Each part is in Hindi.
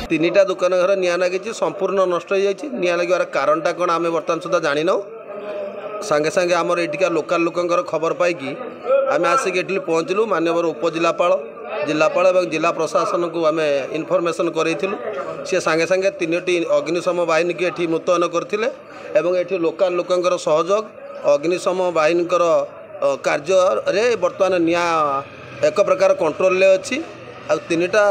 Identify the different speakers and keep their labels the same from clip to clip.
Speaker 1: तीनटा दुकान घर निआ लगी संपूर्ण नष्ट हो जाए निआ लगे कारणटा कौन आम बर्तमान सुधा जानी ना सांगे सांगे आमर एटिका लोकाल लोकंर खबर पाई आम आसिक ये पहुँचलु माननीय उपजिलापाल जिलापाल और जिला प्रशासन को आम इनफर्मेसन करूँ सी सांगे सांगे 3टी अग्निशम बाहिनी की एठी मुतयन करथिले एवं एठी लोकाल लोकंर सहयोग अग्निशम बाहिनी कार्य रे बर्तमान निआ एक प्रकार कंट्रोल अच्छी आ 3टा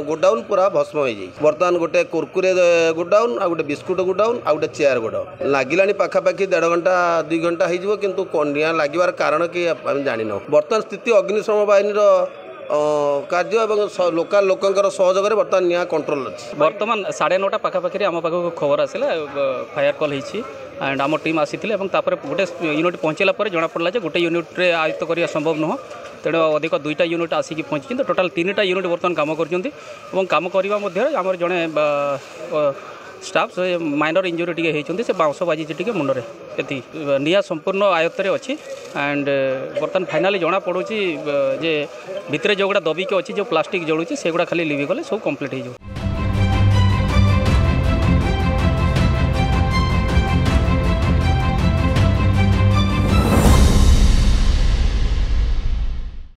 Speaker 1: गोडाउन पूरा भस्म हो जाए बर्तमान गोटे कुरकुरे गोडाउन आ गोटे बिस्कुट गोडाउन आ गोटे चेयर गोडाउन लगिलानी पाखापाखि 1.5 घंटा 2 घंटा हो किंतु निआ लगिवार कारण कि आम जानी ना बर्तमान स्थिति अग्निशम बाहिनी कार्य और लोकाल लोकंर सहयोग बर्तमान निआ कंट्रोल अच्छी
Speaker 2: बर्तमान 9:30 पाखापाखि आम पाखक खबर आसला फायर कल होती एंड आम टीम आसी गोटे यूनिट पहुँचला जना पड़ा गोटे यूनिट्रे आयत्त करने संभव नुह तेणु अधिक 2टा यूनिट आसिक पहुँची तो टोटाल 3टा यूनिट बर्तमान काम करम करवा आम जड़े स्टाफ से माइनर इंजुरी टी होती से बाउंस बाजी टी मुंडे ये निआ संपूर्ण आयत्त अच्छी एंड बर्तमान फाइनाली जना पड़ूँ जे भितर जो गुड़ा दबिक अच्छी जो प्लास्टिक जलूँ से गुड़ा खाली लिभिगले सब कम्प्लीट हो।